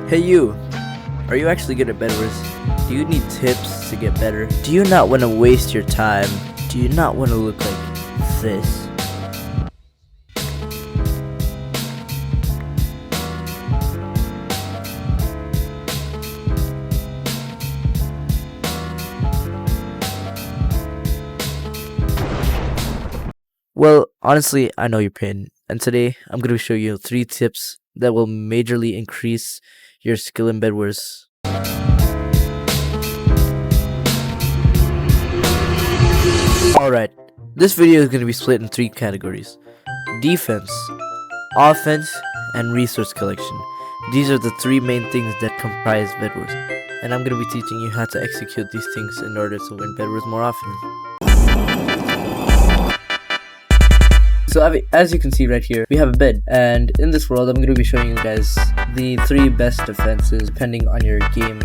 Hey you, are you actually good at bedwars? Do you need tips to get better? Do you not want to waste your time? Do you not want to look like this? Well, honestly, I know your pain, and today I'm going to show you 3 tips that will majorly increase your skill in bedwars. Alright, this video is going to be split in 3 categories: defense, offense, and resource collection. These are the 3 main things that comprise bedwars, and I'm going to be teaching you how to execute these things in order to win bedwars more often. So as you can see right here, we have a bed, and in this world I'm going to be showing you guys the 3 best defenses depending on your game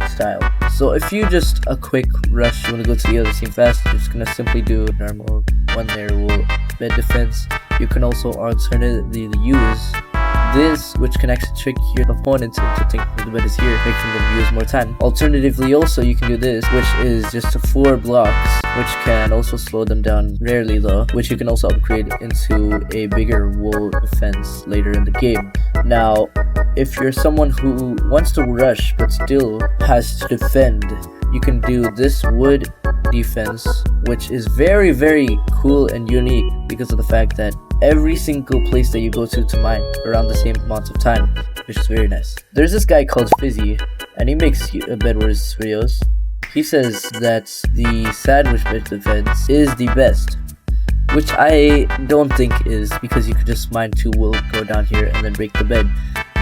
style. So if you just a quick rush, you want to go to the other team fast, you're just going to simply do normal 1-layer wool bed defense. You can also alternatively use this, which can actually trick your opponent into thinking the bed is here, making them use more time. Alternatively, also you can do this, which is just 4 blocks, which can also slow them down, rarely though, which you can also upgrade into a bigger wool defense later in the game. Now, if you're someone who wants to rush but still has to defend, you can do this wood defense, which is very, very cool and unique because of the fact that every single place that you go to mine around the same amount of time, which is very nice. There's this guy called Fizzy, and he makes bedwars videos. He says that the sandwich bed defense is the best, which I don't think is, because you could just mine 2 wool, go down here, and then break the bed.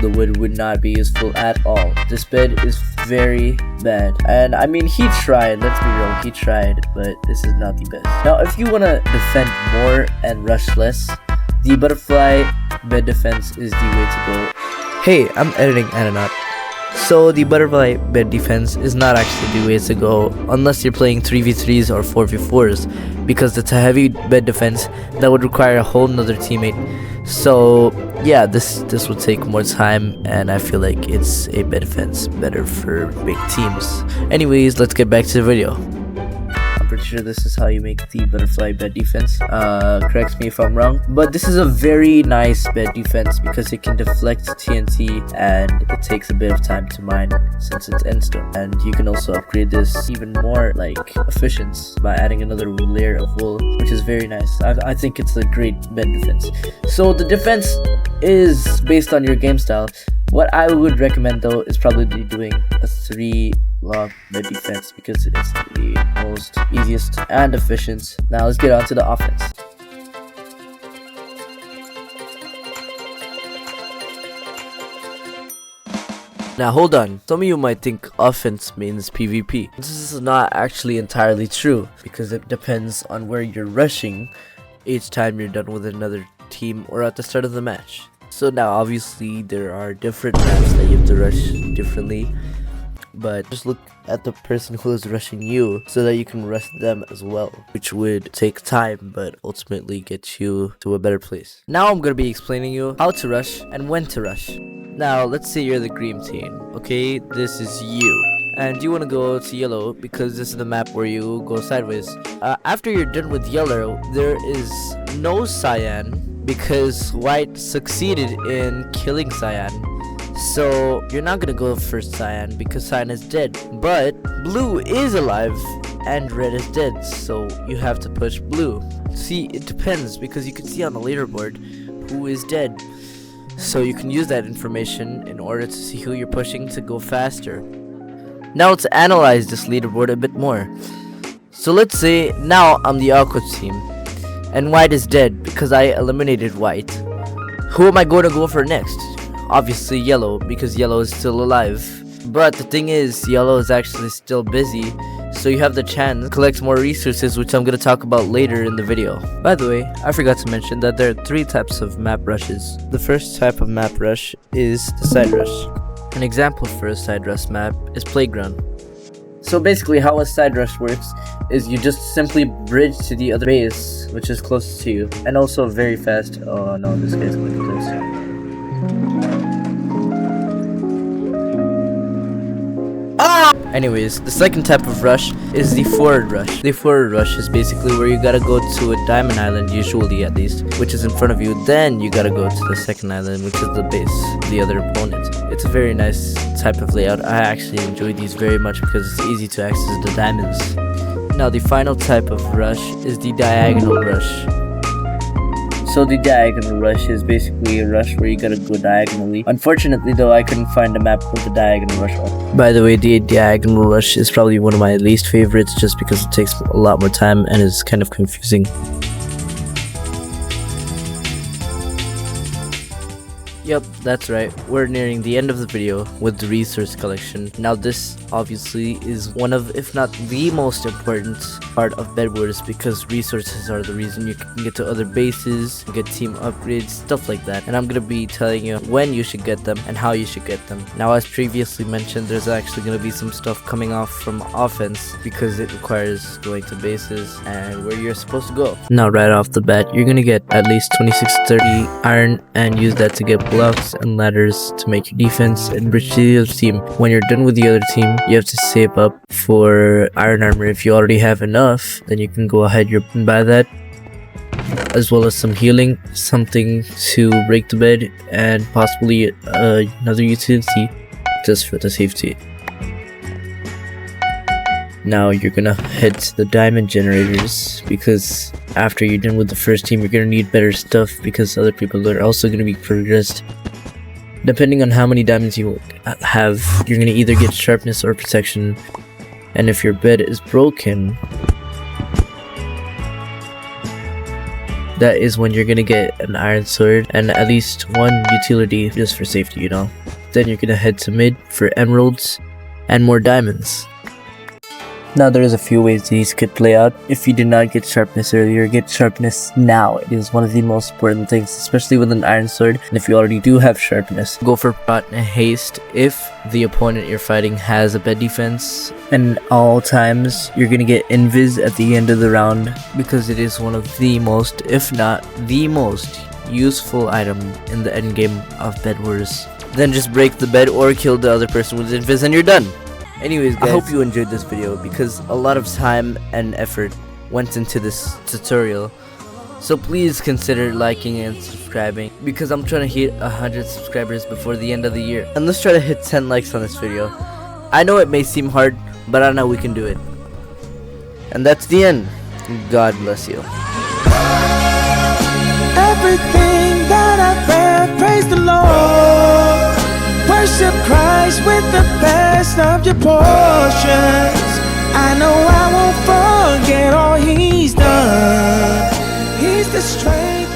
The wood would not be useful at all. This bed is very bad, and I mean, he tried, let's be real, he tried, but this is not the best. Now, if you want to defend more and rush less, the butterfly bed defense is the way to go. Hey, I'm editing Adinotetum. So the butterfly bed defense is not actually the way to go unless you're playing 3v3s or 4v4s, because it's a heavy bed defense that would require a whole nother teammate. So yeah, this would take more time, and I feel like it's a bed defense better for big teams. Anyways, let's get back to the video. I'm pretty sure this is how you make the butterfly bed defense. Correct me if I'm wrong, but this is a very nice bed defense because it can deflect TNT and it takes a bit of time to mine since it's endstone. And you can also upgrade this even more like efficient by adding another layer of wool, which is very nice. I think it's a great bed defense. So the defense is based on your game style. What I would recommend though is probably doing a 3-block bed defense because it's the most easiest and efficient. Now let's get on to the offense. Now hold on, some of you might think offense means PvP. This is not actually entirely true because it depends on where you're rushing each time you're done with another team or at the start of the match. So now obviously there are different maps that you have to rush differently, but just look at the person who is rushing you so that you can rush them as well, which would take time but ultimately get you to a better place. Now I'm going to be explaining you how to rush and when to rush. Now let's say you're the green team, okay? This is you, and you want to go to yellow because this is the map where you go sideways. After you're done with yellow, there is no cyan because white succeeded in killing cyan. So you're not gonna go for cyan because cyan is dead, but blue is alive and red is dead, so you have to push blue. See, it depends because you can see on the leaderboard who is dead, so you can use that information in order to see who you're pushing to go faster. Now let's analyze this leaderboard a bit more. So let's say now I'm the aqua team and white is dead because I eliminated white. Who am I going to go for next? Obviously yellow, because yellow is still alive. But the thing is, yellow is actually still busy, so you have the chance to collect more resources, which I'm going to talk about later in the video. By the way, I forgot to mention that there are 3 types of map rushes. The first type of map rush is the side rush. An example for a side rush map is Playground. So basically how a side rush works is you just simply bridge to the other base, which is closest to you, and also very fast. Oh no, this guy's going to be close. Anyways, the second type of rush is the forward rush. The forward rush is basically where you gotta go to a diamond island, usually at least, which is in front of you. Then you gotta go to the second island, which is the base, the other opponent. It's a very nice type of layout. I actually enjoy these very much because it's easy to access the diamonds. Now the final type of rush is the diagonal rush. So the diagonal rush is basically a rush where you gotta go diagonally. Unfortunately though, I couldn't find a map with the diagonal rush on. By the way, the diagonal rush is probably one of my least favorites just because it takes a lot more time and is kind of confusing. Yep, that's right. We're nearing the end of the video with the resource collection. Now this obviously is one of, if not the most important part of bedwars, because resources are the reason you can get to other bases, get team upgrades, stuff like that. And I'm gonna be telling you when you should get them and how you should get them. Now as previously mentioned, there's actually gonna be some stuff coming off from offense because it requires going to bases and where you're supposed to go. Now right off the bat, you're gonna get at least 26 to 30 iron and use that to get blocks and ladders to make your defense and bridge to the other team. When you're done with the other team, you have to save up for iron armor. If you already have enough, then you can go ahead and buy that, as well as some healing, something to break the bed, and possibly another utility just for the safety. Now you're gonna head to the diamond generators, because after you're done with the first team, you're gonna need better stuff because other people are also gonna be progressed. Depending on how many diamonds you have, you're gonna either get sharpness or protection. And if your bed is broken, that is when you're gonna get an iron sword and at least one utility just for safety, you know. Then you're gonna head to mid for emeralds and more diamonds. Now there is a few ways these could play out. If you did not get sharpness earlier, get sharpness now. It is one of the most important things, especially with an iron sword. And if you already do have sharpness, go for prot and haste if the opponent you're fighting has a bed defense. And all times you're gonna get invis at the end of the round, because it is one of the most, if not the most useful item in the end game of bedwars. Then just break the bed or kill the other person with invis and you're done. Anyways guys, I hope you enjoyed this video because a lot of time and effort went into this tutorial. So please consider liking and subscribing, because I'm trying to hit 100 subscribers before the end of the year. And let's try to hit 10 likes on this video. I know it may seem hard, but I know we can do it. And that's the end. God bless you. Everything that I've read, praise the Lord. Worship Christ with the best of your portions. I know I won't forget all He's done. He's the strength.